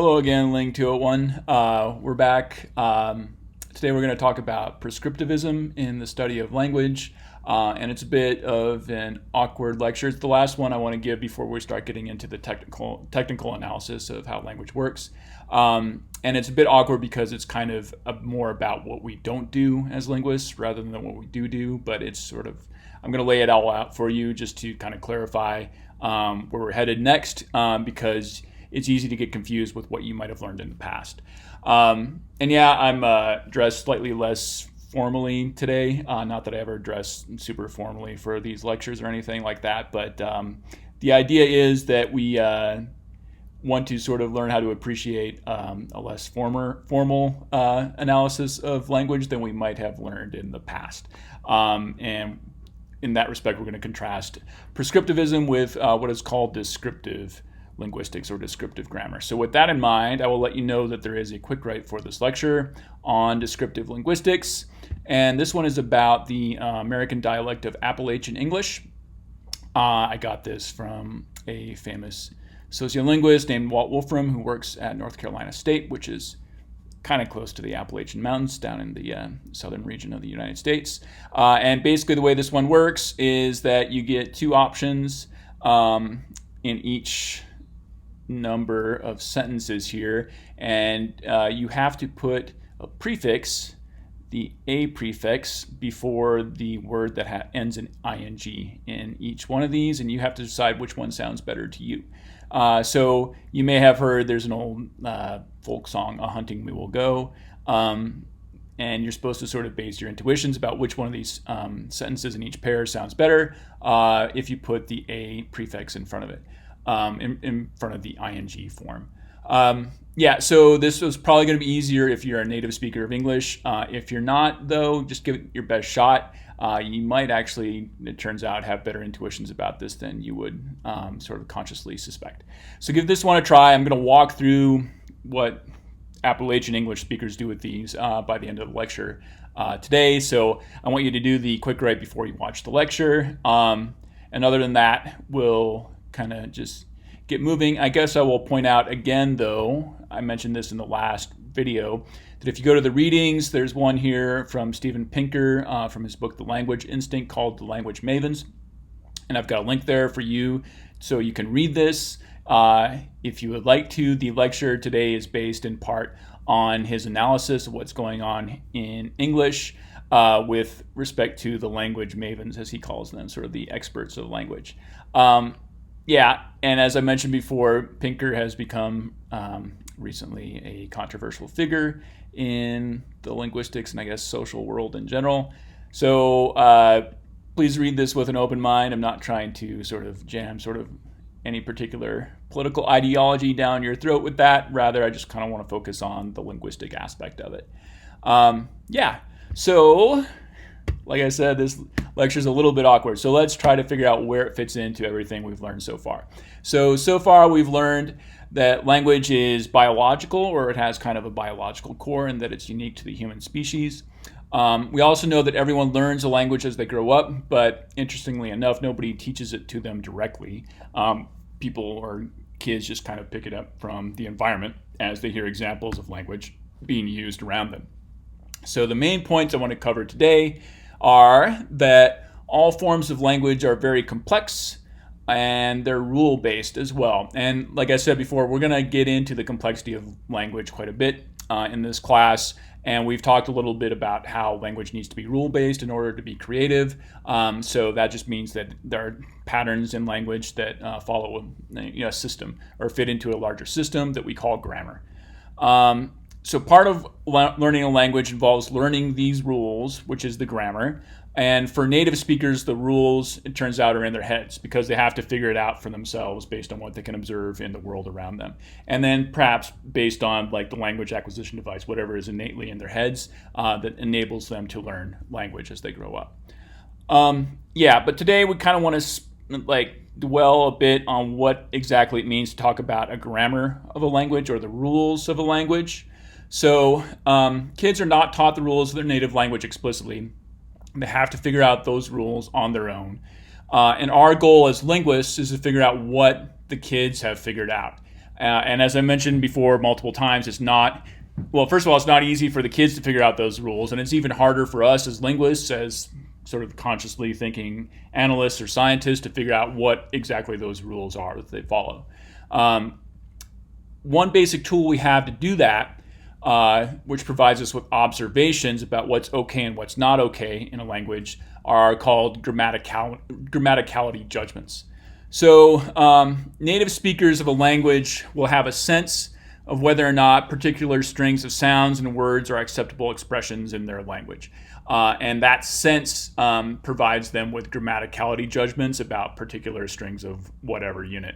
Hello again, Ling 201. We're back. Today we're going to talk about prescriptivism in the study of language, and it's a bit of an awkward lecture. It's the last one I want to give before we start getting into the technical analysis of how language works. And it's a bit awkward because it's kind of more about what we don't do as linguists rather than what we do, but it's sort of, I'm going to lay it all out for you just to kind of clarify where we're headed next, because it's easy to get confused with what you might have learned in the past. And yeah, I'm dressed slightly less formally today. Not that I ever dress super formally for these lectures or anything like that, but the idea is that we want to sort of learn how to appreciate a less formal analysis of language than we might have learned in the past. And in that respect, we're going to contrast prescriptivism with what is called descriptive linguistics or descriptive grammar. So with that in mind, I will let you know that there is a quick write for this lecture on descriptive linguistics. And this one is about the American dialect of Appalachian English. I got this from a famous sociolinguist named Walt Wolfram, who works at North Carolina State, which is kind of close to the Appalachian Mountains down in the southern region of the United States. And basically the way this one works is that you get two options in each number of sentences here, and you have to put a prefix, the a prefix, before the word that ends in ing in each one of these, and you have to decide which one sounds better to you. So you may have heard there's an old folk song, "A Hunting We Will Go," and you're supposed to sort of base your intuitions about which one of these sentences in each pair sounds better if you put the a prefix in front of it. In front of the ing form. Yeah, so this was probably going to be easier if you're a native speaker of English. If you're not, though, just give it your best shot. You might actually, it turns out, have better intuitions about this than you would sort of consciously suspect. So give this one a try. I'm going to walk through what Appalachian English speakers do with these by the end of the lecture today. So I want you to do the quick write before you watch the lecture. And other than that, we'll kind of just get moving. I guess I will point out again, though, I mentioned this in the last video, that if you go to the readings, there's one here from Steven Pinker from his book, The Language Instinct, called The Language Mavens. And I've got a link there for you so you can read this if you would like to. The lecture today is based in part on his analysis of what's going on in English with respect to the language mavens, as he calls them, sort of the experts of language. Yeah, and as I mentioned before, Pinker has become recently a controversial figure in the linguistics and I guess social world in general. So please read this with an open mind. I'm not trying to sort of jam sort of any particular political ideology down your throat with that. Rather, I just kind of want to focus on the linguistic aspect of it. Yeah, so like I said, this lecture is a little bit awkward. So let's try to figure out where it fits into everything we've learned so far. So far we've learned that language is biological, or it has kind of a biological core, and that it's unique to the human species. We also know that everyone learns a language as they grow up, but interestingly enough, nobody teaches it to them directly. People or kids just kind of pick it up from the environment as they hear examples of language being used around them. So the main points I want to cover today are that all forms of language are very complex and they're rule-based as well. And like I said before, we're going to get into the complexity of language quite a bit in this class. And we've talked a little bit about how language needs to be rule-based in order to be creative. So that just means that there are patterns in language that follow a system or fit into a larger system that we call grammar. So part of learning a language involves learning these rules, which is the grammar. And for native speakers, the rules, it turns out, are in their heads because they have to figure it out for themselves based on what they can observe in the world around them. And then perhaps based on like the language acquisition device, whatever is innately in their heads that enables them to learn language as they grow up. Yeah, but today we kind of want to dwell a bit on what exactly it means to talk about a grammar of a language or the rules of a language. So kids are not taught the rules of their native language explicitly. They have to figure out those rules on their own. And our goal as linguists is to figure out what the kids have figured out. And as I mentioned before multiple times, it's not, well, first of all, it's not easy for the kids to figure out those rules. And it's even harder for us as linguists, as sort of consciously thinking analysts or scientists, to figure out what exactly those rules are that they follow. One basic tool we have to do that, which provides us with observations about what's okay and what's not okay in a language, are called grammaticality judgments. So native speakers of a language will have a sense of whether or not particular strings of sounds and words are acceptable expressions in their language. And that sense provides them with grammaticality judgments about particular strings of whatever unit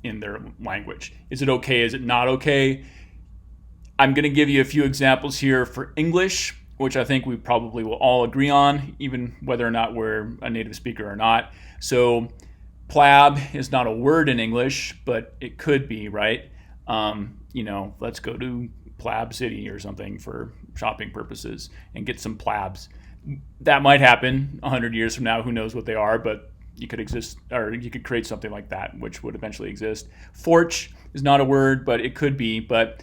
in their language. Is it okay? Is it not okay? I'm going to give you a few examples here for English, which I think we probably will all agree on, even whether or not we're a native speaker or not. So plab is not a word in English, but it could be, right? Let's go to Plab City or something for shopping purposes and get some plabs. That might happen 100 years from now. Who knows what they are, but you could exist, or you could create something like that, which would eventually exist. Forch is not a word, but it could be. But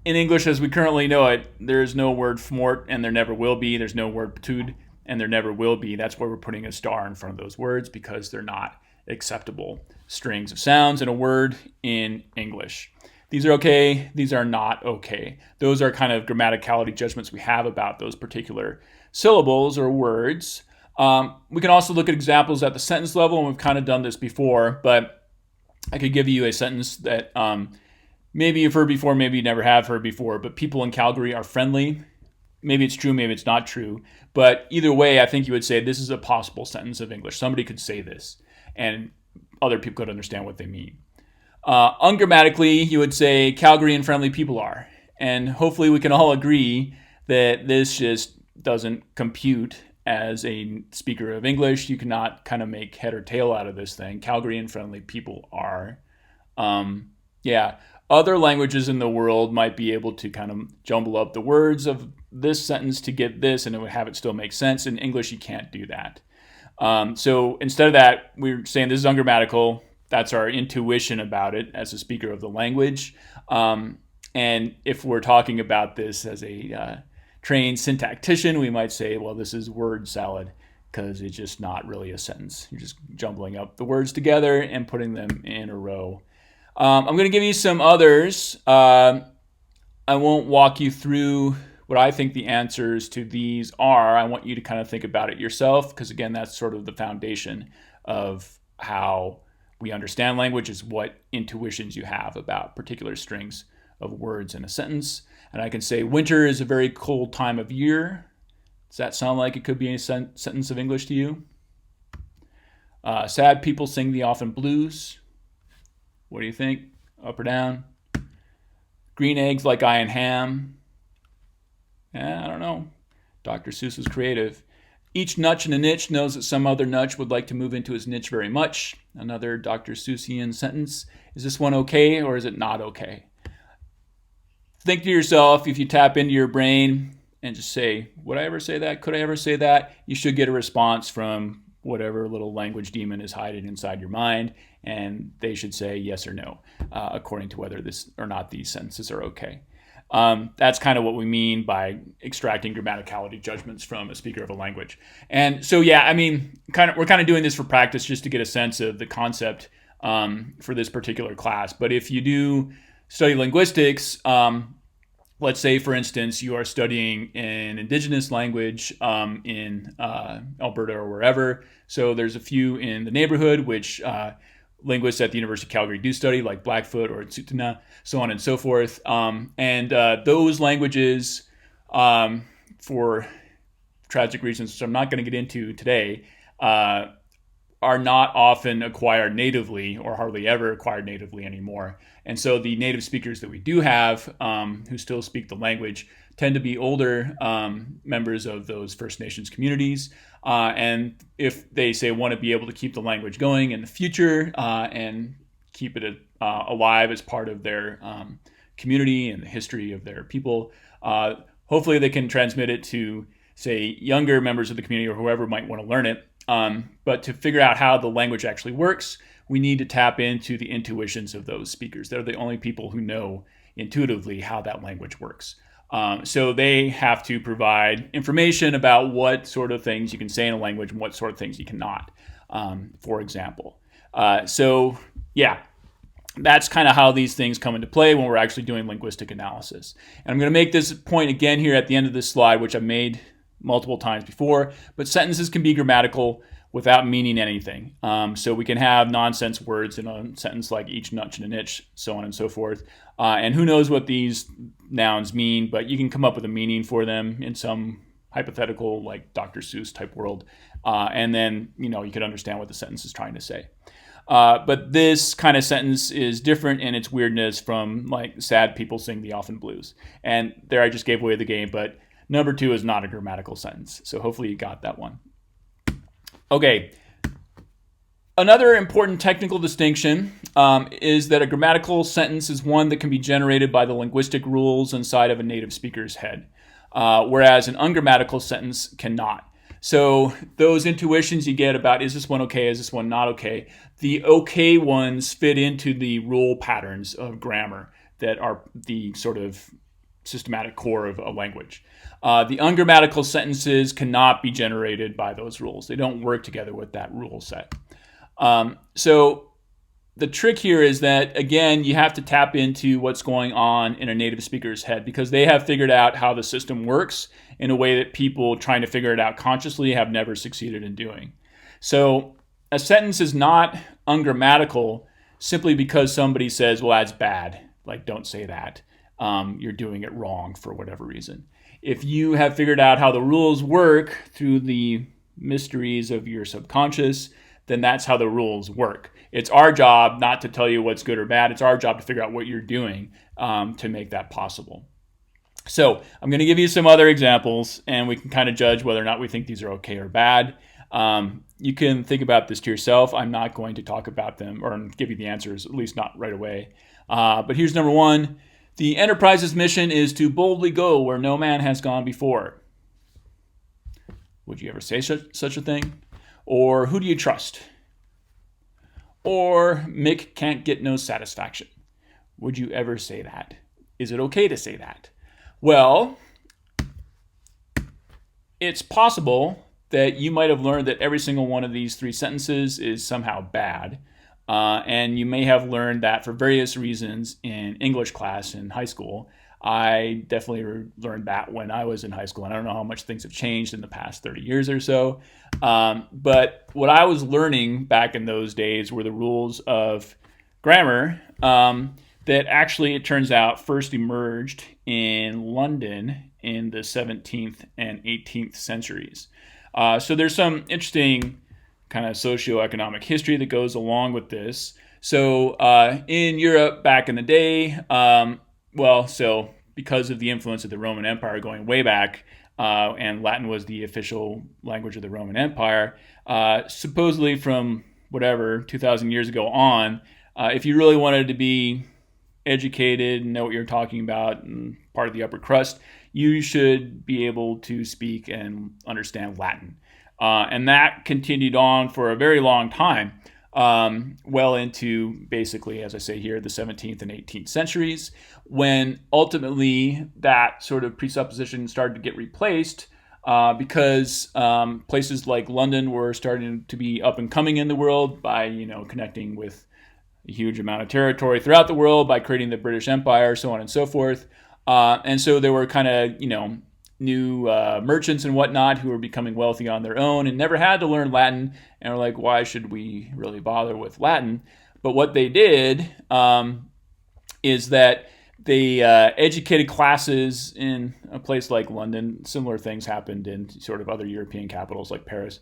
in English, as we currently know it, there's no word fmort, and there never will be. There's no word ptud, and there never will be. That's why we're putting a star in front of those words, because they're not acceptable strings of sounds in a word in English. These are okay. These are not okay. Those are kind of grammaticality judgments we have about those particular syllables or words. We can also look at examples at the sentence level, and we've kind of done this before, but I could give you a sentence that maybe you've heard before, maybe you never have heard before, but people in Calgary are friendly. Maybe it's true, maybe it's not true. But either way, I think you would say this is a possible sentence of English. Somebody could say this, and other people could understand what they mean. Ungrammatically, you would say Calgary and friendly people are. And hopefully we can all agree that this just doesn't compute as a speaker of English. You cannot kind of make head or tail out of this thing. Calgary and friendly people are. Other languages in the world might be able to kind of jumble up the words of this sentence to get this, and it would have it still make sense. In English, you can't do that. So instead of that, we're saying this is ungrammatical. That's our intuition about it as a speaker of the language. And if we're talking about this as a trained syntactician, we might say, well, this is word salad, because it's just not really a sentence. You're just jumbling up the words together and putting them in a row. I'm going to give you some others. I won't walk you through what I think the answers to these are. I want you to kind of think about it yourself, because again, that's sort of the foundation of how we understand language, is what intuitions you have about particular strings of words in a sentence. And I can say winter is a very cold time of year. Does that sound like it could be a sentence of English to you? Sad people sing the often blues. What do you think? Up or down? Green eggs like I and ham. I don't know. Dr. Seuss was creative. Each nutch in a niche knows that some other nutch would like to move into his niche very much. Another Dr. Seussian sentence. Is this one okay, or is it not okay? Think to yourself, if you tap into your brain and just say, would I ever say that? Could I ever say that? You should get a response from whatever little language demon is hiding inside your mind, and they should say yes or no, according to whether this or not these sentences are okay. That's kind of what we mean by extracting grammaticality judgments from a speaker of a language. And so, we're kind of doing this for practice, just to get a sense of the concept for this particular class. But if you do study linguistics, let's say, for instance, you are studying an indigenous language in Alberta or wherever. So there's a few in the neighborhood which linguists at the University of Calgary do study, like Blackfoot or Tsuut'ina, so on and so forth. And those languages, for tragic reasons, which I'm not going to get into today, are not often acquired natively, or hardly ever acquired natively anymore. And so the native speakers that we do have who still speak the language tend to be older members of those First Nations communities. And if they want to be able to keep the language going in the future and keep it alive as part of their community and the history of their people, hopefully they can transmit it to, say, younger members of the community or whoever might want to learn it. But to figure out how the language actually works, we need to tap into the intuitions of those speakers. They're the only people who know intuitively how that language works. So they have to provide information about what sort of things you can say in a language and what sort of things you cannot, for example. So yeah, that's kind of how these things come into play when we're actually doing linguistic analysis. And I'm going to make this point again here at the end of this slide, which I've made multiple times before, but sentences can be grammatical without meaning anything. So we can have nonsense words in a sentence like each, nutch, and an itch, so on and so forth. And who knows what these nouns mean, but you can come up with a meaning for them in some hypothetical, like Dr. Seuss type world. And then, you could understand what the sentence is trying to say. But this kind of sentence is different in its weirdness from like sad people sing the Elfin Blues. And there I just gave away the game, but number 2 is not a grammatical sentence. So hopefully you got that one. Okay. Another important technical distinction is that a grammatical sentence is one that can be generated by the linguistic rules inside of a native speaker's head, whereas an ungrammatical sentence cannot. So those intuitions you get about, is this one okay, is this one not okay, the okay ones fit into the rule patterns of grammar that are the sort of systematic core of a language. The ungrammatical sentences cannot be generated by those rules. They don't work together with that rule set. So the trick here is that, again, you have to tap into what's going on in a native speaker's head because they have figured out how the system works in a way that people trying to figure it out consciously have never succeeded in doing. So a sentence is not ungrammatical simply because somebody says, well, that's bad. Like, don't say that. You're doing it wrong for whatever reason. If you have figured out how the rules work through the mysteries of your subconscious, then that's how the rules work. It's our job not to tell you what's good or bad. It's our job to figure out what you're doing to make that possible. So I'm going to give you some other examples, and we can kind of judge whether or not we think these are okay or bad. You can think about this to yourself. I'm not going to talk about them or give you the answers, at least not right away. But here's number 1. The Enterprise's mission is to boldly go where no man has gone before. Would you ever say such a thing? Or who do you trust? Or Mick can't get no satisfaction. Would you ever say that? Is it okay to say that? Well, it's possible that you might have learned that every single one of these 3 sentences is somehow bad. And you may have learned that for various reasons in English class in high school. I definitely learned that when I was in high school, and I don't know how much things have changed in the past 30 years or so. But what I was learning back in those days were the rules of grammar that actually, it turns out, first emerged in London in the 17th and 18th centuries. So there's some interesting kind of socioeconomic history that goes along with this. So in Europe back in the day, so because of the influence of the Roman Empire going way back, and Latin was the official language of the Roman Empire, supposedly from 2,000 years ago on, if you really wanted to be educated and know what you're talking about and part of the upper crust, you should be able to speak and understand Latin. And that continued on for a very long time, well into basically, as I say here, the 17th and 18th centuries, when ultimately that sort of presupposition started to get replaced because places like London were starting to be up and coming in the world by, connecting with a huge amount of territory throughout the world by creating the British Empire, so on and so forth. And so there were kind of, new merchants and whatnot who were becoming wealthy on their own and never had to learn Latin, and were like, why should we really bother with Latin? But what they did is that they educated classes in a place like London. Similar things happened in sort of other European capitals like Paris.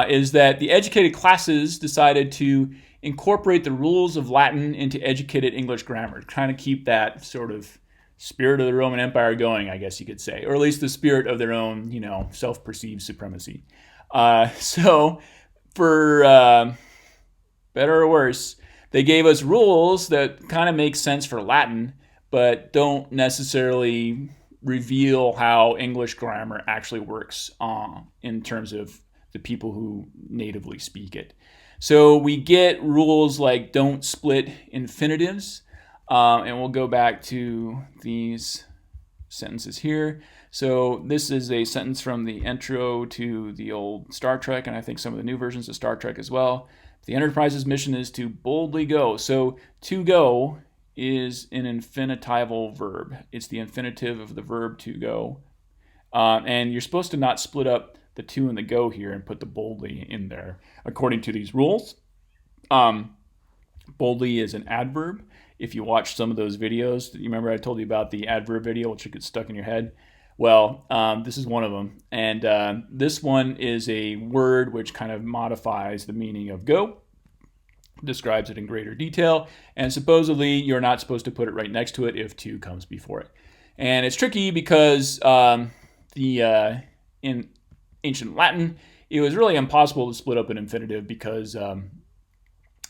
Is that the educated classes decided to incorporate the rules of Latin into educated English grammar, trying to keep that sort of spirit of the Roman Empire going, I guess you could say, or at least the spirit of their own, self-perceived supremacy. So for better or worse, they gave us rules that kind of make sense for Latin, but don't necessarily reveal how English grammar actually works in terms of the people who natively speak it. So we get rules like don't split infinitives, and we'll go back to these sentences here. So this is a sentence from the intro to the old Star Trek, and I think some of the new versions of Star Trek as well. The Enterprise's mission is to boldly go. So to go is an infinitival verb. It's the infinitive of the verb to go. And you're supposed to not split up the to and the go here and put the boldly in there according to these rules. Boldly is an adverb. If you watch some of those videos, you remember I told you about the adverb video, which gets stuck in your head? Well, this is one of them. And this one is a word which kind of modifies the meaning of go, describes it in greater detail, and supposedly you're not supposed to put it right next to it if to comes before it. And it's tricky because in ancient Latin, it was really impossible to split up an infinitive because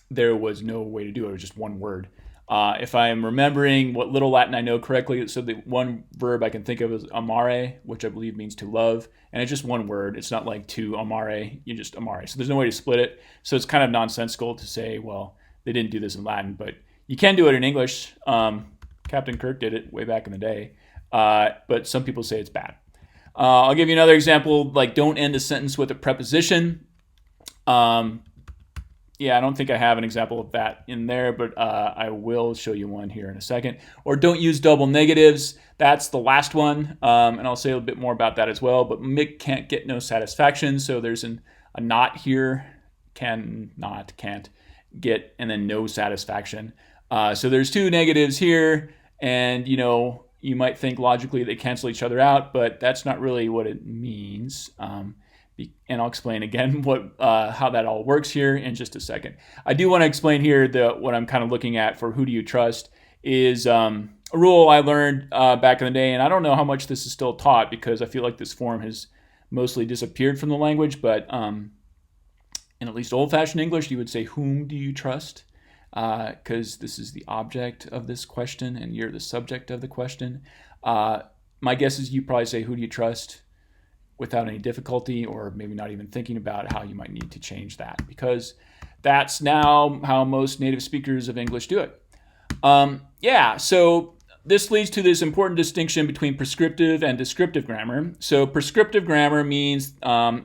there was no way to do it. It was just one word. If I am remembering what little Latin I know correctly, so the one verb I can think of is amare, which I believe means to love, and it's just one word. It's not like to amare, you just amare. So there's no way to split it. So it's kind of nonsensical to say, well, they didn't do this in Latin, but you can do it in English. Captain Kirk did it way back in the day, but some people say it's bad. I'll give you another example, like don't end a sentence with a preposition. Yeah, I don't think I have an example of that in there, but I will show you one here in a second. Or don't use double negatives. That's the last one, and I'll say a little bit more about that as well. But Mick can't get no satisfaction, so there's a not here. Can, not, can't get, and then no satisfaction. So there's two negatives here, and you might think logically they cancel each other out, but that's not really what it means. And I'll explain again how that all works here in just a second. I do want to explain here what I'm kind of looking at for who do you trust is a rule I learned back in the day, and I don't know how much this is still taught because I feel like this form has mostly disappeared from the language, but in at least old-fashioned English, you would say, whom do you trust? Because this is the object of this question and you're the subject of the question. My guess is you probably say, who do you trust? Without any difficulty, or maybe not even thinking about how you might need to change that, because that's now how most native speakers of English do it. So this leads to this important distinction between prescriptive and descriptive grammar. So prescriptive grammar means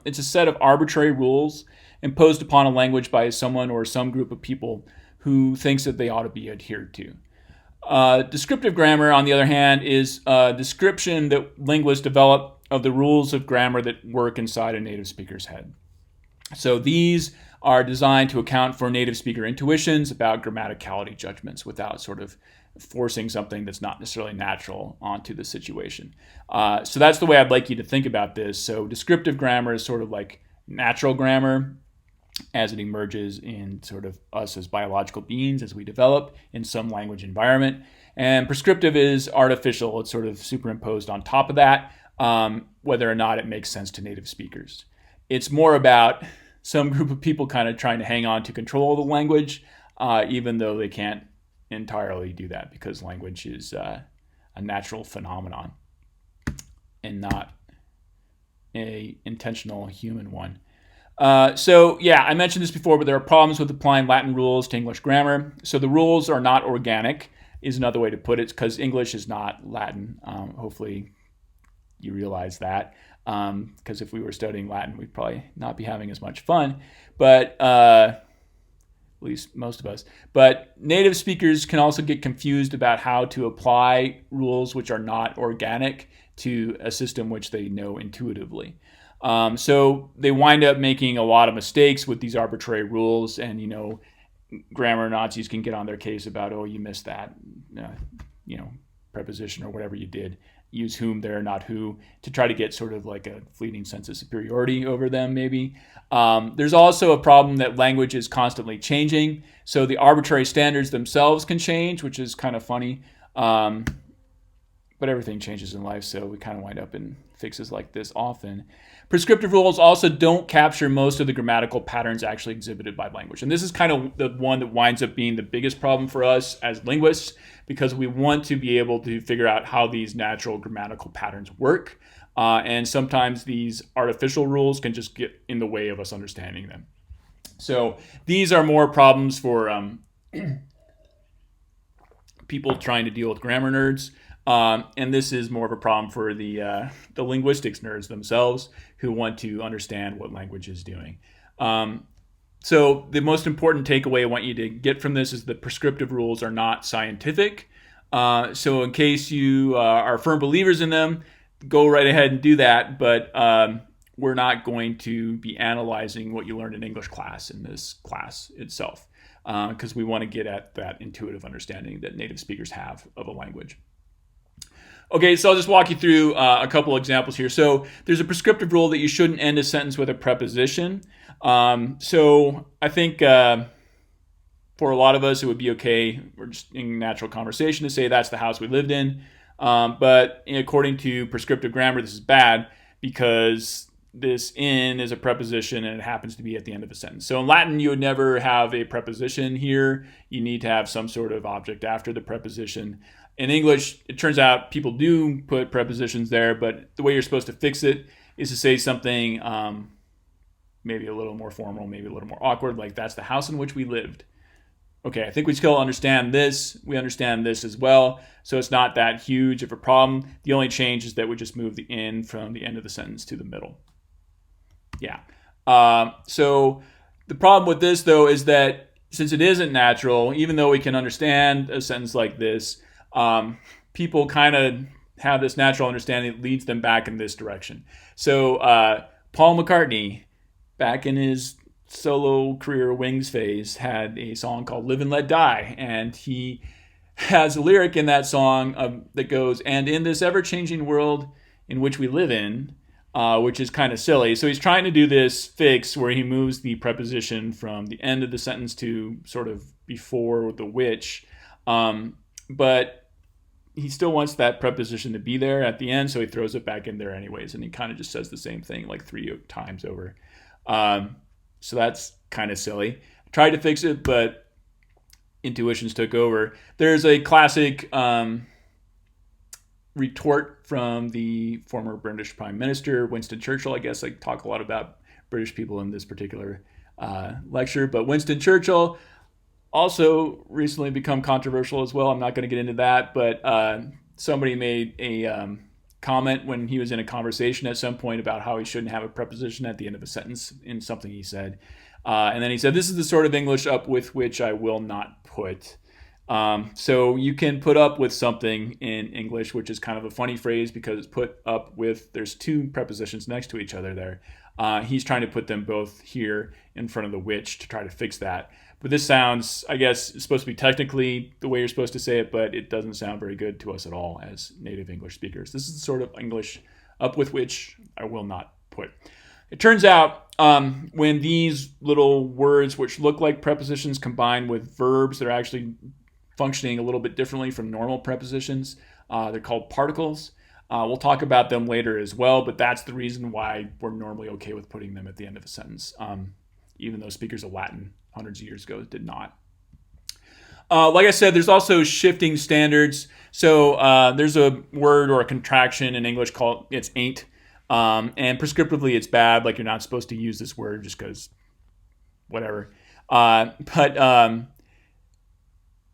it's a set of arbitrary rules imposed upon a language by someone or some group of people who thinks that they ought to be adhered to. Descriptive grammar, on the other hand, is a description that linguists develop of the rules of grammar that work inside a native speaker's head. So these are designed to account for native speaker intuitions about grammaticality judgments without sort of forcing something that's not necessarily natural onto the situation. So that's the way I'd like you to think about this. So descriptive grammar is sort of like natural grammar as it emerges in sort of us as biological beings as we develop in some language environment. And prescriptive is artificial. It's sort of superimposed on top of that. Whether or not it makes sense to native speakers. It's more about some group of people kind of trying to hang on to control of the language, even though they can't entirely do that because language is a natural phenomenon and not an intentional human one. I mentioned this before, but there are problems with applying Latin rules to English grammar. So the rules are not organic, is another way to put it, because English is not Latin. Hopefully you realize that, because if we were studying Latin, we'd probably not be having as much fun, but at least most of us. But native speakers can also get confused about how to apply rules which are not organic to a system which they know intuitively. So they wind up making a lot of mistakes with these arbitrary rules, and grammar Nazis can get on their case about, oh, you missed that, preposition or whatever you did. Use whom there, not who, to try to get sort of like a fleeting sense of superiority over them, maybe. There's also a problem that language is constantly changing, so the arbitrary standards themselves can change, which is kind of funny. But everything changes in life, so we kind of wind up in fixes like this often. Prescriptive rules also don't capture most of the grammatical patterns actually exhibited by language. And this is kind of the one that winds up being the biggest problem for us as linguists, because we want to be able to figure out how these natural grammatical patterns work. And sometimes these artificial rules can just get in the way of us understanding them. So these are more problems for people trying to deal with grammar nerds. And this is more of a problem for the linguistics nerds themselves who want to understand what language is doing. So the most important takeaway I want you to get from this is that prescriptive rules are not scientific. So in case you are firm believers in them, go right ahead and do that. But we're not going to be analyzing what you learned in English class in this class itself, because we want to get at that intuitive understanding that native speakers have of a language. Okay, so I'll just walk you through a couple examples here. So there's a prescriptive rule that you shouldn't end a sentence with a preposition. So I think for a lot of us, it would be okay, we're just in natural conversation, to say that's the house we lived in. But according to prescriptive grammar, this is bad because this in is a preposition and it happens to be at the end of a sentence. So in Latin, you would never have a preposition here. You need to have some sort of object after the preposition. In English, it turns out people do put prepositions there, but the way you're supposed to fix it is to say something maybe a little more formal, maybe a little more awkward, like that's the house in which we lived. Okay, I think we still understand this. We understand this as well. So it's not that huge of a problem. The only change is that we just move the in from the end of the sentence to the middle. Yeah. So the problem with this, though, is that since it isn't natural, even though we can understand a sentence like this, people kind of have this natural understanding that leads them back in this direction. So Paul McCartney, back in his solo career Wings phase, had a song called Live and Let Die, and he has a lyric in that song that goes, and in this ever-changing world in which we live in, which is kind of silly. So he's trying to do this fix where he moves the preposition from the end of the sentence to sort of before the which, but he still wants that preposition to be there at the end, so he throws it back in there anyways, and he kind of just says the same thing like 3 times over. So that's kind of silly. I tried to fix it, but intuitions took over. There's a classic retort from the former British Prime Minister, Winston Churchill. I guess I talk a lot about British people in this particular lecture, but Winston Churchill also recently become controversial as well. I'm not going to get into that, but somebody made a comment when he was in a conversation at some point about how he shouldn't have a preposition at the end of a sentence in something he said. And then he said, this is the sort of English up with which I will not put. So you can put up with something in English, which is kind of a funny phrase because it's put up with, there's 2 prepositions next to each other there. He's trying to put them both here in front of the which to try to fix that. But this sounds, I guess, it's supposed to be technically the way you're supposed to say it, but it doesn't sound very good to us at all as native English speakers. This is the sort of English up with which I will not put. It turns out when these little words, which look like prepositions, combine with verbs, they're actually functioning a little bit differently from normal prepositions. They're called particles. We'll talk about them later as well, but that's the reason why we're normally okay with putting them at the end of a sentence, even though speakers of Latin hundreds of years ago did not. Like I said, there's also shifting standards. So there's a word or a contraction in English called, it's ain't. And prescriptively it's bad, like you're not supposed to use this word just because whatever.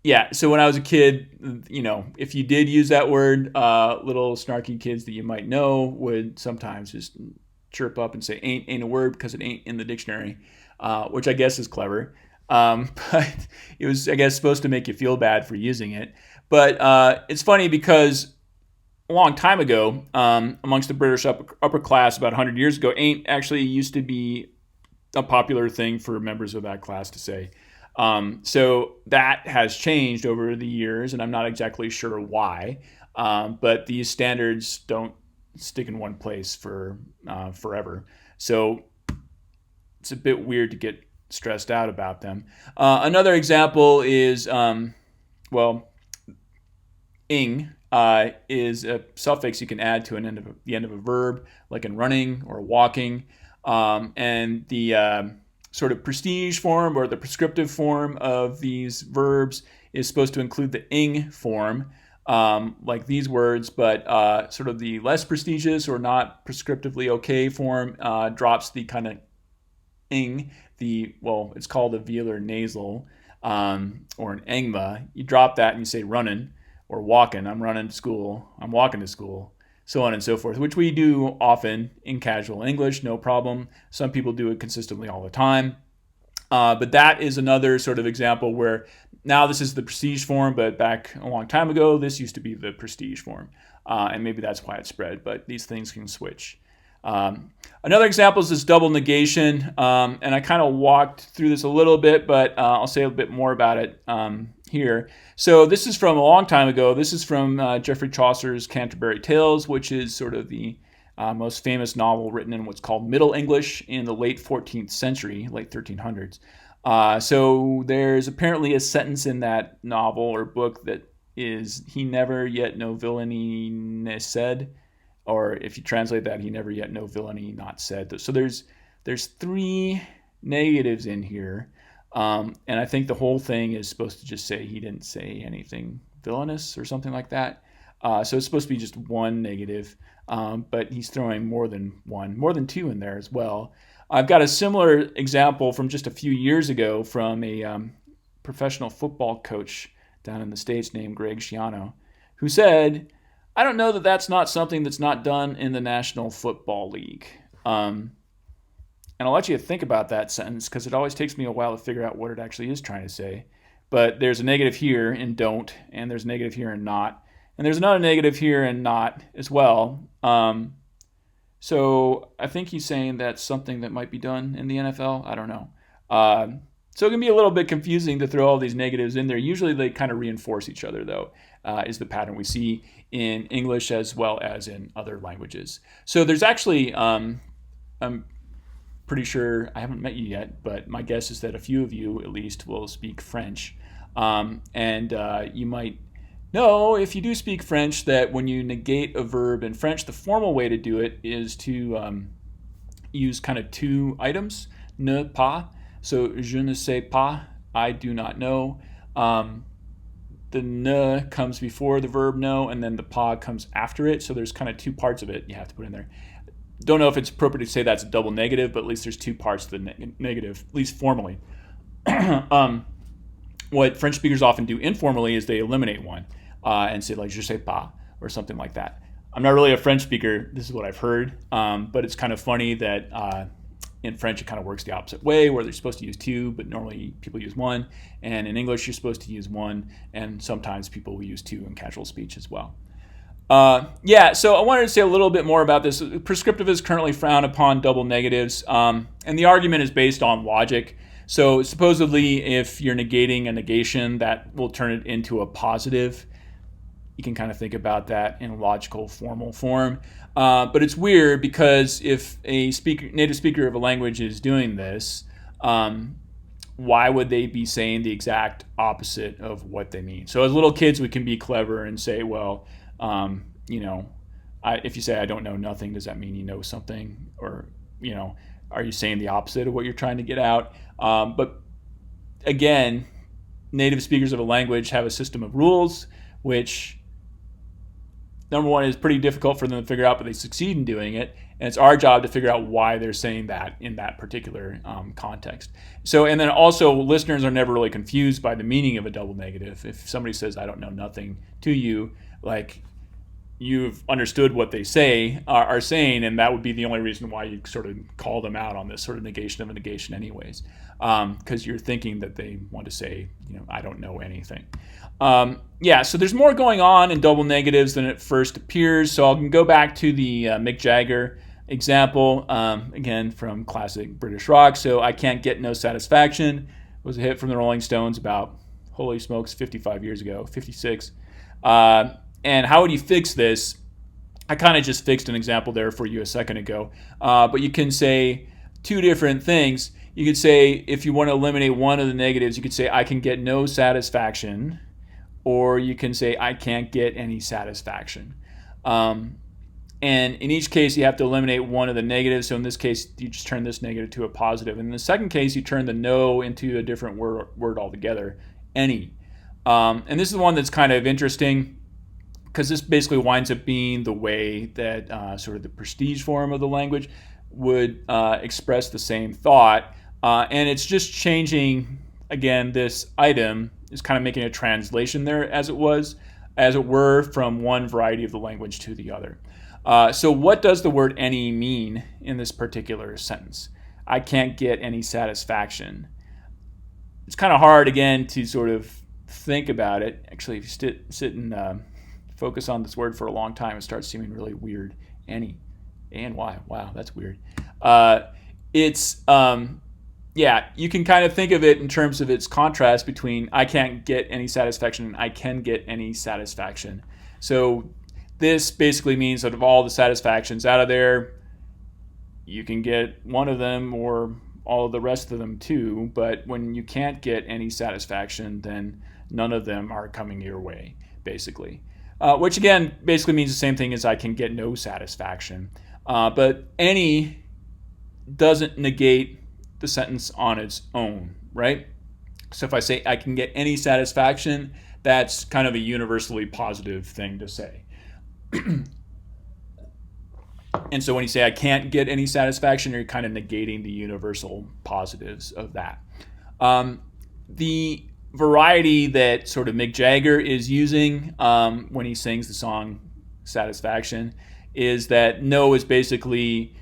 Yeah, so when I was a kid, if you did use that word, little snarky kids that you might know would sometimes just chirp up and say ain't a word because it ain't in the dictionary, which I guess is clever. But it was, I guess, supposed to make you feel bad for using it. But it's funny because a long time ago, amongst the British upper class, about 100 years ago, ain't actually used to be a popular thing for members of that class to say. So that has changed over the years, and I'm not exactly sure why. But these standards don't stick in one place for forever. So it's a bit weird to get stressed out about them. Another example is, ing is a suffix you can add to the end of a verb, like in running or walking. And the sort of prestige form or the prescriptive form of these verbs is supposed to include the ing form, like these words, but sort of the less prestigious or not prescriptively okay form drops the kind of ing, it's called a velar nasal, or an engma. You drop that and you say running or walking. I'm running to school. I'm walking to school. So on and so forth, which we do often in casual English, no problem. Some people do it consistently all the time. But that is another sort of example where now this is the prestige form, but back a long time ago, this used to be the prestige form. And maybe that's why it spread, but these things can switch. Another example is this double negation, and I kind of walked through this a little bit, but I'll say a bit more about it here. So this is from a long time ago. This is from Geoffrey Chaucer's Canterbury Tales, which is sort of the most famous novel written in what's called Middle English in the late 14th century, late 1300s. So there's apparently a sentence in that novel or book that is, he never yet no villainy ne said, or if you translate that, he never yet no villainy not said. So there's 3 negatives in here, and I think the whole thing is supposed to just say he didn't say anything villainous or something like that. So it's supposed to be just 1 negative, but he's throwing more than 2 in there as well. I've got a similar example from just a few years ago from a professional football coach down in the States named Greg Schiano, who said, I don't know that that's not something that's not done in the National Football League. And I'll let you think about that sentence because it always takes me a while to figure out what it actually is trying to say. But there's a negative here in don't, and there's a negative here in not. And there's another negative here in not as well. So I think he's saying that's something that might be done in the NFL. I don't know. So it can be a little bit confusing to throw all these negatives in there. Usually they kind of reinforce each other, though, is the pattern we see in English as well as in other languages. So there's actually, I'm pretty sure, I haven't met you yet, but my guess is that a few of you at least will speak French. And you might know, if you do speak French, that when you negate a verb in French, the formal way to do it is to use kind of 2 items, ne pas. So, je ne sais pas, I do not know. The ne comes before the verb know, and then the pas comes after it. So there's kind of 2 parts of it you have to put in there. Don't know if it's appropriate to say that's a double negative, but at least there's 2 parts to the negative, at least formally. What French speakers often do informally is they eliminate one and say, like, je sais pas, or something like that. I'm not really a French speaker. This is what I've heard. But it's kind of funny that in French, it kind of works the opposite way, where they're supposed to use 2, but normally people use 1. And in English, you're supposed to use 1, and sometimes people will use 2 in casual speech as well. So I wanted to say a little bit more about this. Prescriptive is currently frowned upon double negatives, and the argument is based on logic. So supposedly, if you're negating a negation, that will turn it into a positive. You can kind of think about that in a logical, formal form. But it's weird because if a native speaker of a language is doing this, why would they be saying the exact opposite of what they mean? So as little kids, we can be clever and say, well, if you say I don't know nothing, does that mean you know something? Or, are you saying the opposite of what you're trying to get out? But again, native speakers of a language have a system of rules, which number one is pretty difficult for them to figure out, but they succeed in doing it. And it's our job to figure out why they're saying that in that particular context. So, and then also listeners are never really confused by the meaning of a double negative. If somebody says, I don't know nothing to you, like you've understood what they are saying, and that would be the only reason why you sort of call them out on this sort of negation of a negation anyways, because you're thinking that they want to say, I don't know anything. So there's more going on in double negatives than it first appears. So I can go back to the Mick Jagger example, again, from classic British rock. So I can't get no satisfaction was a hit from the Rolling Stones about, holy smokes, 55 years ago, 56. And how would you fix this? I kind of just fixed an example there for you a second ago. But you can say 2 different things. You could say, if you want to eliminate one of the negatives, you could say, I can get no satisfaction. Or you can say, I can't get any satisfaction. And in each case, you have to eliminate one of the negatives. So in this case, you just turn this negative to a positive. And in the second case, you turn the no into a different word altogether, any. And this is the one that's kind of interesting, because this basically winds up being the way that sort of the prestige form of the language would express the same thought. And it's just changing, again, this item is kind of making a translation there as it were, from one variety of the language to the other. So what does the word any mean in this particular sentence? I can't get any satisfaction. It's kind of hard, again, to sort of think about it. Actually, if you sit and focus on this word for a long time, it starts seeming really weird. Any. A-N-Y. Wow, that's weird. You can kind of think of it in terms of its contrast between I can't get any satisfaction and I can get any satisfaction. So this basically means that of all the satisfactions out of there, you can get one of them or all of the rest of them too, but when you can't get any satisfaction, then none of them are coming your way, basically. Which again basically means the same thing as I can get no satisfaction. But any doesn't negate the sentence on its own, right? So if I say I can get any satisfaction, that's kind of a universally positive thing to say. And so when you say I can't get any satisfaction, you're kind of negating the universal positives of that. The variety that sort of Mick Jagger is using when he sings the song Satisfaction is that no is basically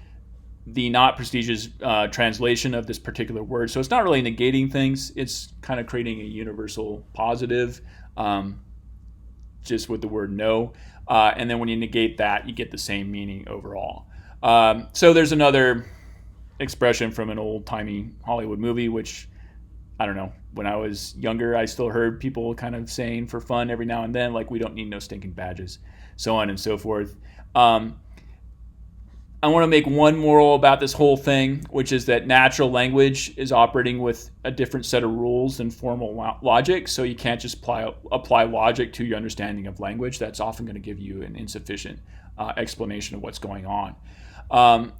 the not prestigious translation of this particular word. So it's not really negating things. It's kind of creating a universal positive just with the word no. And then when you negate that, you get the same meaning overall. So there's another expression from an old-timey Hollywood movie, which, I don't know, when I was younger, I still heard people kind of saying for fun every now and then, like, we don't need no stinking badges, so on and so forth. I want to make one moral about this whole thing, which is that natural language is operating with a different set of rules than formal logic, so you can't just apply logic to your understanding of language. That's often going to give you an insufficient explanation of what's going on.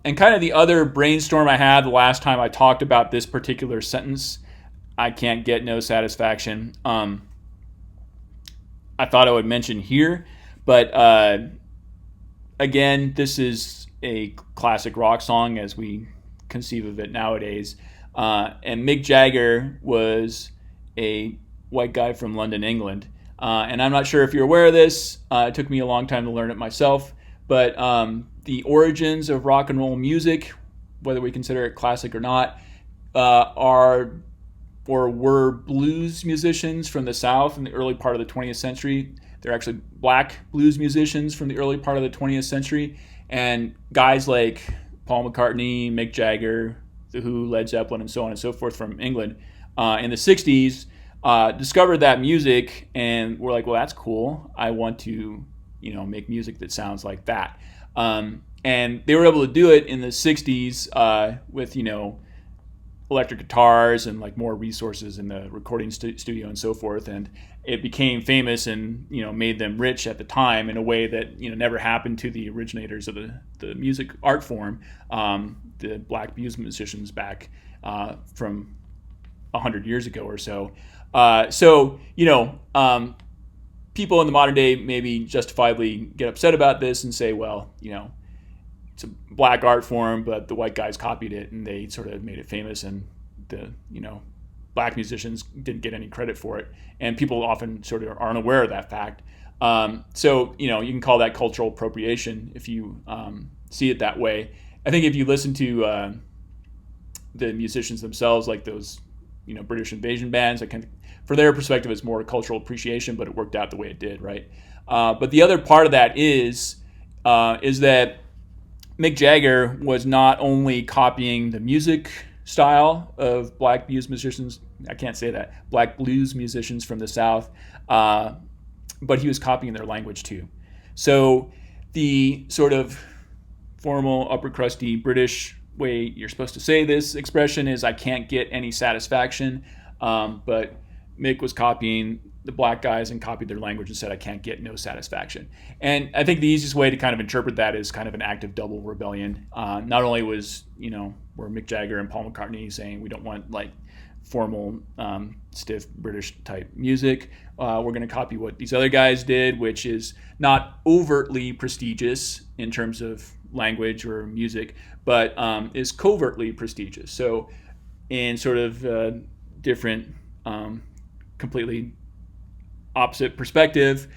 And kind of the other brainstorm I had the last time I talked about this particular sentence, I can't get no satisfaction, I thought I would mention here, but again, this is a classic rock song as we conceive of it nowadays. And Mick Jagger was a white guy from London, England. And I'm not sure if you're aware of this. It took me a long time to learn it myself. But the origins of rock and roll music, whether we consider it classic or not, were blues musicians from the South in the early part of the 20th century. They're actually black blues musicians from the early part of the 20th century. And guys like Paul McCartney, Mick Jagger, The Who, Led Zeppelin, and so on and so forth from England in the 60s discovered that music and were like, well, that's cool. I want to, make music that sounds like that. And they were able to do it in the 60s with, electric guitars and like more resources in the recording studio and so forth. And it became famous and, made them rich at the time in a way that, never happened to the originators of the music art form, the black blues musicians back from 100 years ago or so. People in the modern day maybe justifiably get upset about this and say, well, it's a black art form, but the white guys copied it and they sort of made it famous, and the black musicians didn't get any credit for it, and people often sort of aren't aware of that fact. So you can call that cultural appropriation if you see it that way. I think if you listen to the musicians themselves, like those British invasion bands, for their perspective, it's more cultural appreciation, but it worked out the way it did, right? But the other part of that is that Mick Jagger was not only copying the music style of black blues musicians, black blues musicians from the South, but he was copying their language too. So the sort of formal, upper crusty British way you're supposed to say this expression is I can't get any satisfaction, but Mick was copying the black guys and copied their language and said I can't get no satisfaction. And I think the easiest way to kind of interpret that is kind of an act of double rebellion. Not only was were Mick Jagger and Paul McCartney saying we don't want like formal stiff British type music, we're going to copy what these other guys did, which is not overtly prestigious in terms of language or music, but is covertly prestigious. So in sort of different, completely opposite perspective,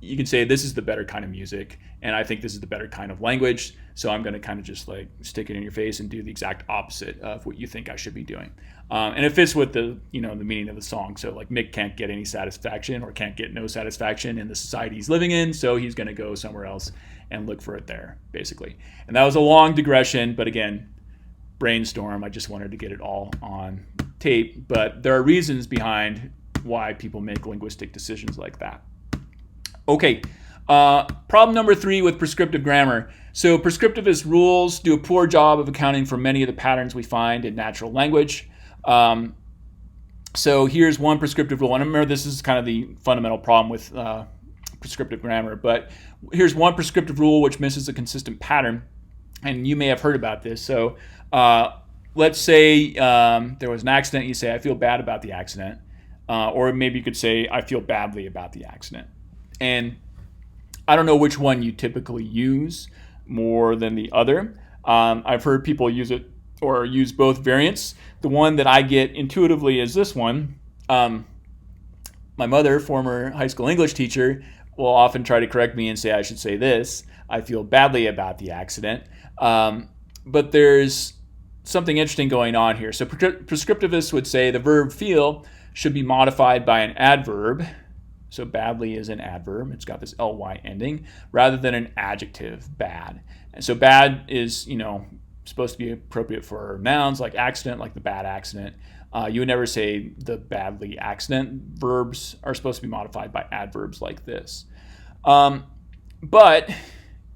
you can say this is the better kind of music, and I think this is the better kind of language, so I'm going to kind of just like stick it in your face and do the exact opposite of what you think I should be doing. And it fits with the meaning of the song. So like Mick can't get any satisfaction or can't get no satisfaction in the society he's living in, so he's going to go somewhere else and look for it there, basically. And that was a long digression, but again, brainstorm. I just wanted to get it all on tape, but there are reasons behind why people make linguistic decisions like that. Okay, problem number 3 with prescriptive grammar. So prescriptivist rules do a poor job of accounting for many of the patterns we find in natural language. So here's one prescriptive rule, and remember this is kind of the fundamental problem with prescriptive grammar, but here's one prescriptive rule which misses a consistent pattern, and you may have heard about this. So let's say there was an accident, you say, I feel bad about the accident, or maybe you could say, I feel badly about the accident. And I don't know which one you typically use more than the other. I've heard people use it or use both variants. The one that I get intuitively is this one. My mother, former high school English teacher, will often try to correct me and say I should say this. I feel badly about the accident. But there's something interesting going on here. So prescriptivists would say the verb feel should be modified by an adverb. So badly is an adverb. It's got this ly ending rather than an adjective, bad. And so bad is, supposed to be appropriate for nouns like accident, like the bad accident. You would never say the badly accident. Verbs are supposed to be modified by adverbs like this. But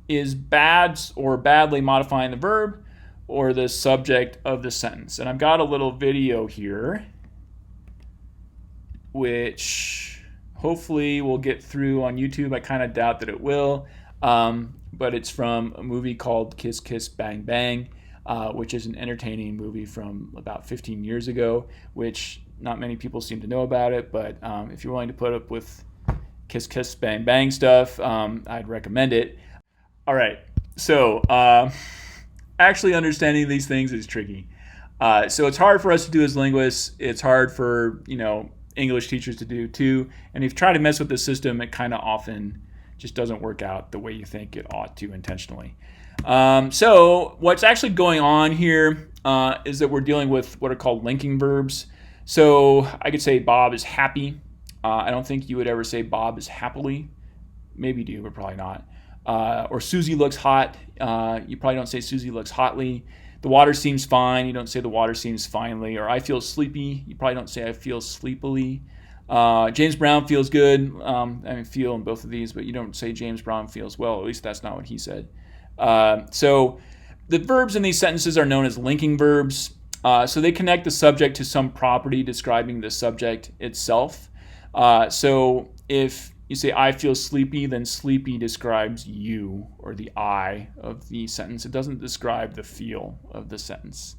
is bad or badly modifying the verb or the subject of the sentence? And I've got a little video here which hopefully we'll get through on YouTube. I kind of doubt that it will, but it's from a movie called Kiss Kiss Bang Bang, which is an entertaining movie from about 15 years ago, which not many people seem to know about it, but if you're willing to put up with Kiss Kiss Bang Bang stuff, I'd recommend it. All right, so actually understanding these things is tricky. So it's hard for us to do as linguists. It's hard for, English teachers to do too. And if you try to mess with the system, it kind of often just doesn't work out the way you think it ought to intentionally. So what's actually going on here is that we're dealing with what are called linking verbs. So I could say Bob is happy. I don't think you would ever say Bob is happily. Maybe you do, but probably not. Or Susie looks hot. You probably don't say Susie looks hotly. The water seems fine. You don't say the water seems finely. Or I feel sleepy. You probably don't say I feel sleepily. James Brown feels good. Feel in both of these, but you don't say James Brown feels well. At least that's not what he said. So the verbs in these sentences are known as linking verbs. So they connect the subject to some property describing the subject itself. So if you say I feel sleepy, then sleepy describes you or the I of the sentence. It doesn't describe the feel of the sentence.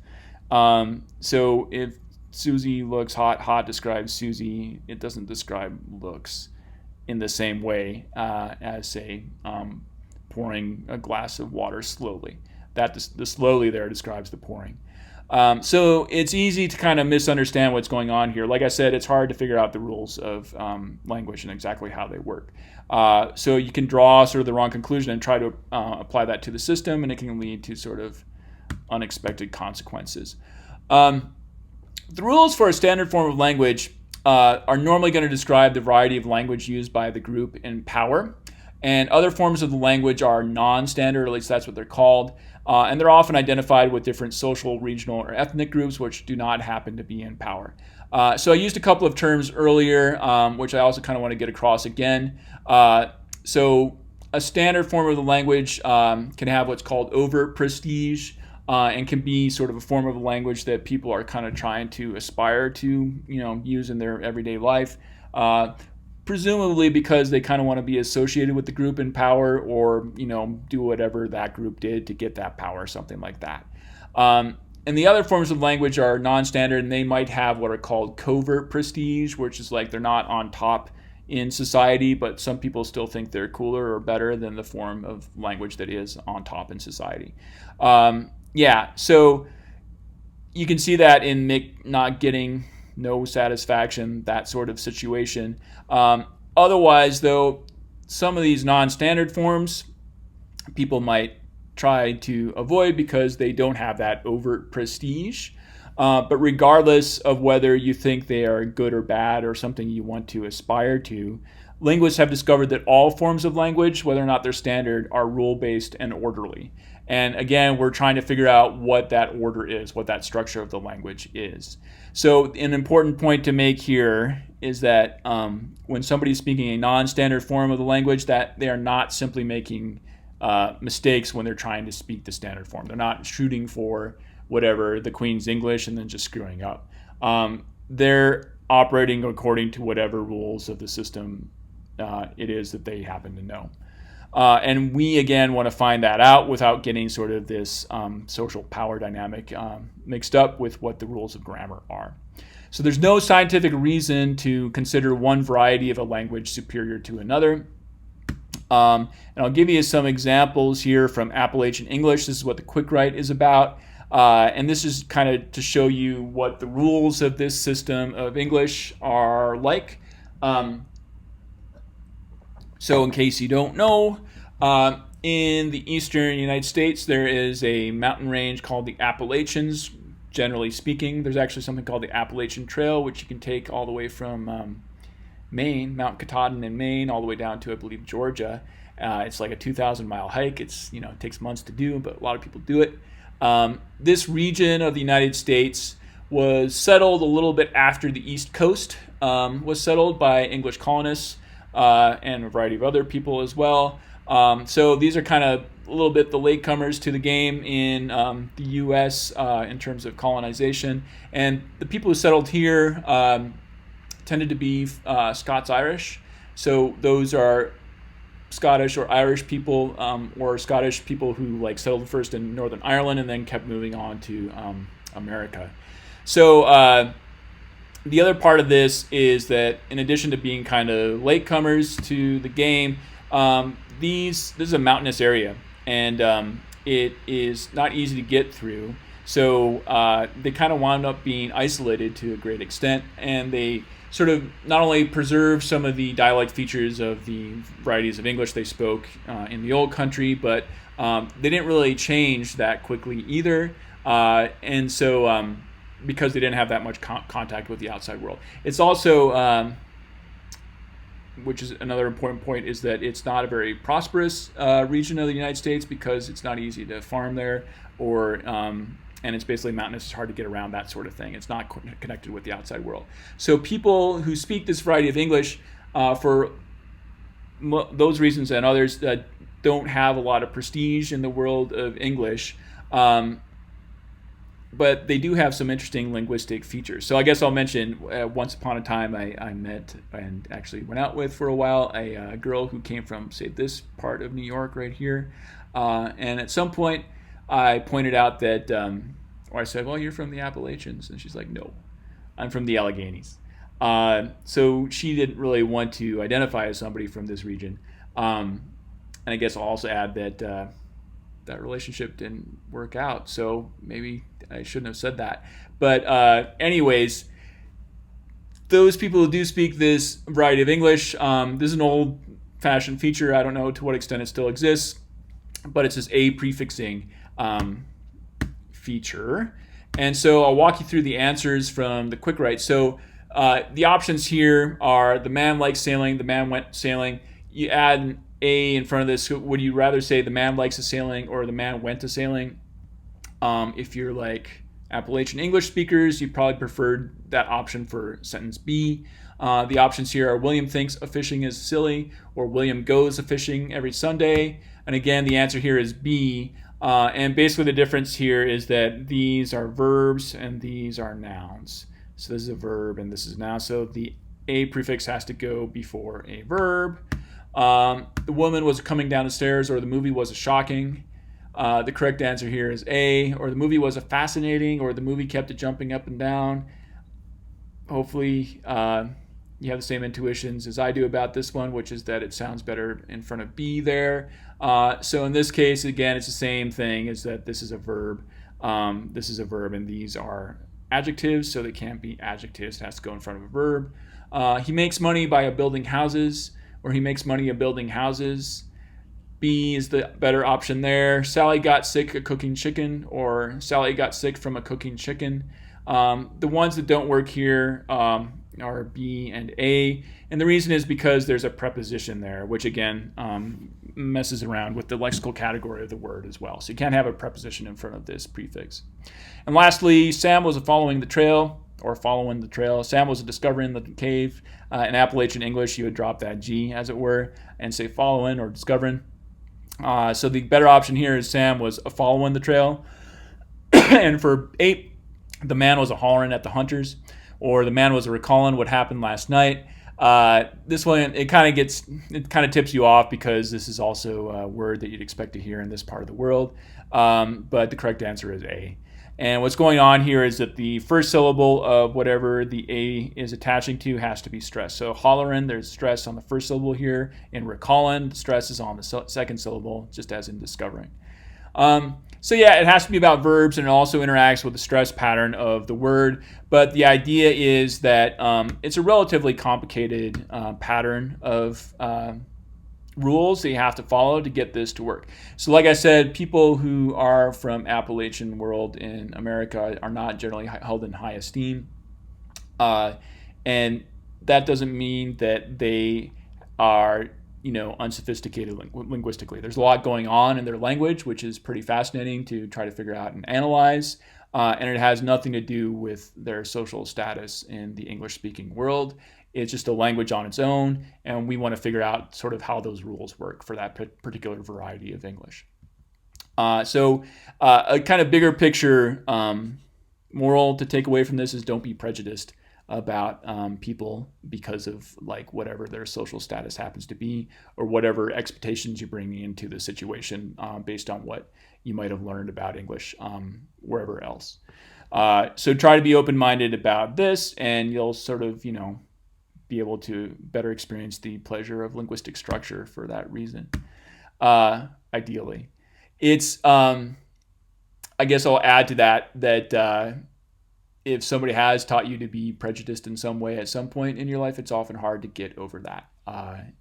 So if Susie looks hot, hot describes Susie. It doesn't describe looks in the same way as, say, pouring a glass of water slowly. The slowly there describes the pouring. So it's easy to kind of misunderstand what's going on here. Like I said, it's hard to figure out the rules of language and exactly how they work. So you can draw sort of the wrong conclusion and try to apply that to the system, and it can lead to sort of unexpected consequences. The rules for a standard form of language are normally going to describe the variety of language used by the group in power. And other forms of the language are non-standard, or at least that's what they're called. And they're often identified with different social, regional, or ethnic groups which do not happen to be in power. So I used a couple of terms earlier, which I also kind of want to get across again. So a standard form of the language can have what's called overt prestige, and can be sort of a form of language that people are kind of trying to aspire to, use in their everyday life. Presumably because they kind of want to be associated with the group in power, or do whatever that group did to get that power, something like that. And the other forms of language are non-standard, and they might have what are called covert prestige, which is like they're not on top in society, but some people still think they're cooler or better than the form of language that is on top in society. So you can see that in not getting no satisfaction, that sort of situation. Otherwise, though, some of these non-standard forms people might try to avoid because they don't have that overt prestige. But regardless of whether you think they are good or bad or something you want to aspire to, linguists have discovered that all forms of language, whether or not they're standard, are rule-based and orderly. And again, we're trying to figure out what that order is, what that structure of the language is. So an important point to make here is that when somebody's speaking a non-standard form of the language, that they are not simply making mistakes when they're trying to speak the standard form. They're not shooting for whatever, the Queen's English, and then just screwing up. They're operating according to whatever rules of the system it is that they happen to know. And we, again, want to find that out without getting sort of this social power dynamic mixed up with what the rules of grammar are. So there's no scientific reason to consider one variety of a language superior to another. And I'll give you some examples here from Appalachian English. This is what the quick write is about. And this is kind of to show you what the rules of this system of English are like. So in case you don't know, in the eastern United States, there is a mountain range called the Appalachians, generally speaking. There's actually something called the Appalachian Trail, which you can take all the way from Maine, Mount Katahdin in Maine, all the way down to, I believe, Georgia. It's like a 2,000-mile hike. It takes months to do, but a lot of people do it. This region of the United States was settled a little bit after the East Coast was settled by English colonists and a variety of other people as well. So these are kind of a little bit the latecomers to the game in the U.S. In terms of colonization. And the people who settled here tended to be Scots-Irish. So those are Scottish or Irish people, or Scottish people who settled first in Northern Ireland and then kept moving on to America. So the other part of this is that in addition to being kind of latecomers to the game, this is a mountainous area, and it is not easy to get through. So they kind of wound up being isolated to a great extent, and they sort of not only preserve some of the dialect features of the varieties of English they spoke in the old country, but they didn't really change that quickly either. And so because they didn't have that much contact with the outside world. It's also, which is another important point, is that it's not a very prosperous region of the United States because it's not easy to farm there, or and it's basically mountainous. It's hard to get around, that sort of thing. It's not connected with the outside world. So people who speak this variety of English, for those reasons and others, that don't have a lot of prestige in the world of English, but they do have some interesting linguistic features. So I guess I'll mention, once upon a time I met and actually went out with for a while a girl who came from, say, this part of New York right here. And at some point I pointed out that, or I said, well, you're from the Appalachians. And she's like, no, I'm from the Alleghenies. So she didn't really want to identify as somebody from this region. And I guess I'll also add that that relationship didn't work out. So maybe I shouldn't have said that. But anyways, those people who do speak this variety of English, this is an old-fashioned feature. I don't know to what extent it still exists, but it's this a prefixing feature. And so I'll walk you through the answers from the quick write. So the options here are: the man likes sailing, the man went sailing. You add an a in front of this. Would you rather say the man likes a sailing or the man went to sailing? If you're like Appalachian English speakers, you probably preferred that option for sentence B. The options here are: William thinks a fishing is silly, or William goes a fishing every Sunday. And again, the answer here is B. And basically the difference here is that these are verbs and these are nouns. So this is a verb and this is a noun. So the a prefix has to go before a verb. The woman was coming down the stairs, or the movie was a shocking. The correct answer here is A, or the movie was a fascinating, or the movie kept it jumping up and down. Hopefully you have the same intuitions as I do about this one, which is that it sounds better in front of B there. So in this case, again, it's the same thing, is that this is a verb. This is a verb, and these are adjectives, so they can't be adjectives. It has to go in front of a verb. He makes money by building houses, or he makes money building houses. B is the better option there. Sally got sick of cooking chicken, or Sally got sick from a cooking chicken. The ones that don't work here are B and A. And the reason is because there's a preposition there, which again messes around with the lexical category of the word as well. So you can't have a preposition in front of this prefix. And lastly, Sam was following the trail, or following the trail. Sam was discovering the cave. In Appalachian English, you would drop that G, as it were, and say following or discovering. So the better option here is Sam was following the trail. And for 8, the man was a-hollering at the hunters, or the man was a-recalling what happened last night. This one, it kind of tips you off because this is also a word that you'd expect to hear in this part of the world. But the correct answer is A. And what's going on here is that the first syllable of whatever the A is attaching to has to be stressed. So hollering, there's stress on the first syllable here. In recalling, the stress is on the second syllable, just as in discovering. So yeah, it has to be about verbs, and it also interacts with the stress pattern of the word. But the idea is that it's a relatively complicated pattern of rules that you have to follow to get this to work. So like I said, people who are from Appalachian world in America are not generally held in high esteem. And that doesn't mean that they are, unsophisticated linguistically. There's a lot going on in their language, which is pretty fascinating to try to figure out and analyze. And it has nothing to do with their social status in the English-speaking world. It's just a language on its own, and we want to figure out sort of how those rules work for that particular variety of English. So a kind of bigger picture moral to take away from this is don't be prejudiced about people because of like whatever their social status happens to be, or whatever expectations you bring into the situation based on what you might have learned about English wherever else. So try to be open-minded about this, and you'll sort of, be able to better experience the pleasure of linguistic structure for that reason, ideally. It's, I guess I'll add to that if somebody has taught you to be prejudiced in some way at some point in your life, it's often hard to get over that.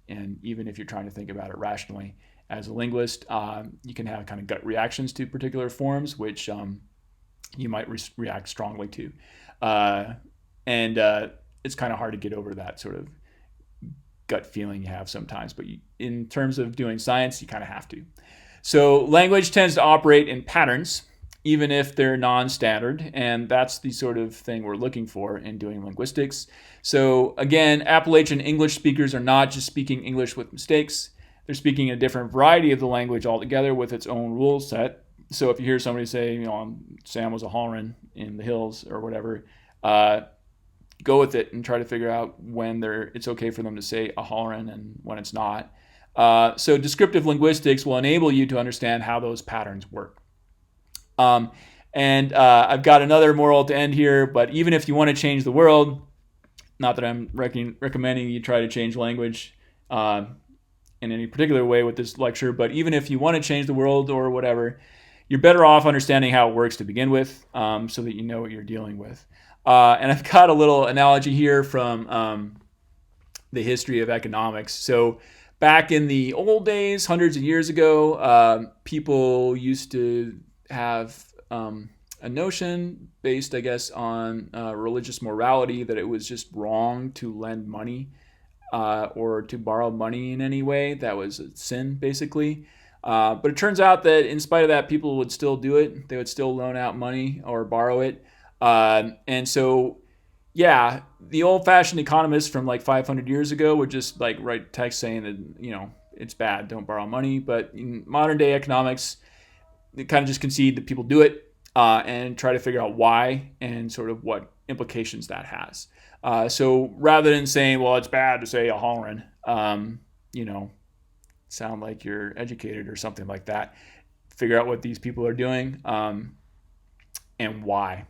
And even if you're trying to think about it rationally as a linguist, you can have kind of gut reactions to particular forms, which you might react strongly to. And it's kind of hard to get over that sort of gut feeling you have sometimes. But in terms of doing science, you kind of have to. So language tends to operate in patterns, even if they're non-standard, and that's the sort of thing we're looking for in doing linguistics. So again, Appalachian English speakers are not just speaking English with mistakes. They're speaking a different variety of the language altogether with its own rule set. So if you hear somebody say, Sam was a-hollering in the hills or whatever, go with it and try to figure out when it's okay for them to say a-hollering and when it's not. So descriptive linguistics will enable you to understand how those patterns work. And I've got another moral to end here, but even if you want to change the world, not that I'm recommending you try to change language in any particular way with this lecture, but even if you want to change the world or whatever, you're better off understanding how it works to begin with, so that you know what you're dealing with. And I've got a little analogy here from the history of economics. So back in the old days, hundreds of years ago, people used to have a notion based, I guess, on religious morality that it was just wrong to lend money or to borrow money in any way. That was a sin, basically. But it turns out that in spite of that, people would still do it. They would still loan out money or borrow it. And so, yeah, the old-fashioned economists from like 500 years ago would just like write text saying that, it's bad, don't borrow money. But in modern day economics, they kind of just concede that people do it and try to figure out why and sort of what implications that has. So rather than saying, well, it's bad to say a-hollering, sound like you're educated or something like that, figure out what these people are doing and why.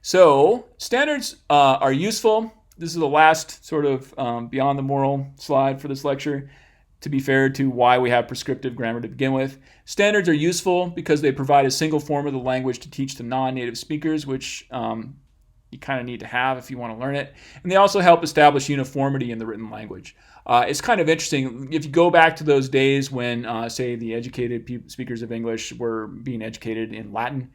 So standards are useful. This is the last sort of beyond the moral slide for this lecture. to be fair to why we have prescriptive grammar to begin with. Standards are useful because they provide a single form of the language to teach to non-native speakers, which you kind of need to have if you want to learn it. And they also help establish uniformity in the written language. It's kind of interesting. If you go back to those days when, say, the educated speakers of English were being educated in Latin,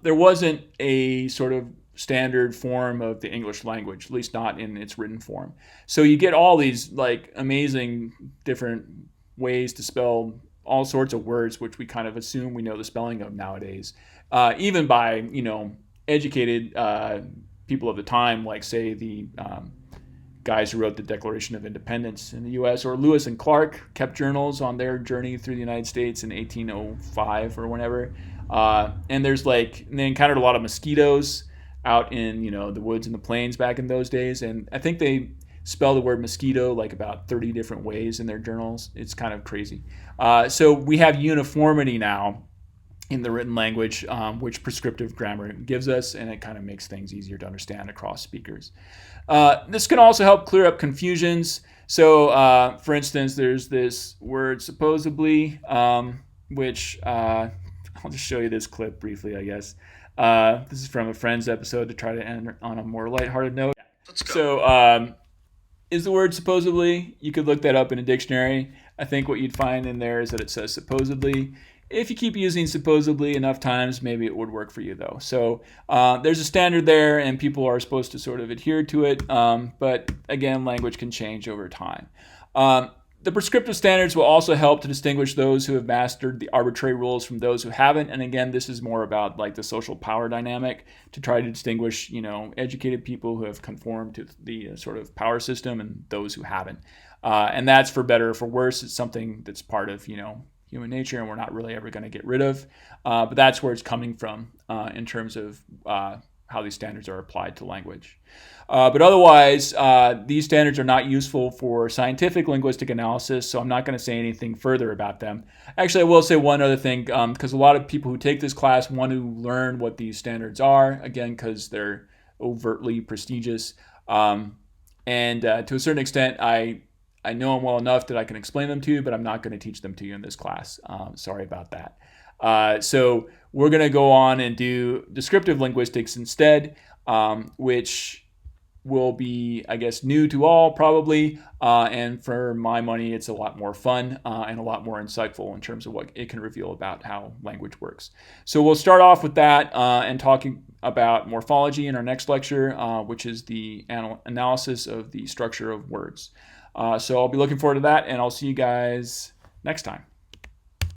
there wasn't a sort of standard form of the English language, at least not in its written form. So you get all these like amazing different ways to spell all sorts of words, which we kind of assume we know the spelling of nowadays, even by, you know, educated people of the time, like say the guys who wrote the Declaration of Independence in the U.S., or Lewis and Clark kept journals on their journey through the United States in 1805 or whenever. And they encountered a lot of mosquitoes out in, you know, the woods and the plains back in those days. And I think they spell the word mosquito like about 30 different ways in their journals. It's kind of crazy. So we have uniformity now in the written language, which prescriptive grammar gives us, and it kind of makes things easier to understand across speakers. This can also help clear up confusions. So, for instance, there's this word supposedly, which I'll just show you this clip briefly, I guess. This is from a Friends episode to try to end on a more lighthearted note. Let's go. So, is the word supposedly? You could look that up in a dictionary. I think what you'd find in there is that it says supposedly. If you keep using supposedly enough times, maybe it would work for you, though. So there's a standard there, and people are supposed to sort of adhere to it. But again, language can change over time. The prescriptive standards will also help to distinguish those who have mastered the arbitrary rules from those who haven't. And again, this is more about like the social power dynamic to try to distinguish, you know, educated people who have conformed to the sort of power system and those who haven't. And that's for better or for worse. It's something that's part of, you know, human nature, and we're not really ever going to get rid of. But that's where it's coming from in terms of how these standards are applied to language. But otherwise, these standards are not useful for scientific linguistic analysis, so I'm not going to say anything further about them. Actually, I will say one other thing, because a lot of people who take this class want to learn what these standards are, again, because they're overtly prestigious. And to a certain extent, I know them well enough that I can explain them to you, but I'm not going to teach them to you in this class. Sorry about that. So we're going to go on and do descriptive linguistics instead, which will be, I guess, new to all probably. And for my money, it's a lot more fun and a lot more insightful in terms of what it can reveal about how language works. So we'll start off with that and talking about morphology in our next lecture, which is the analysis of the structure of words. So I'll be looking forward to that, and I'll see you guys next time.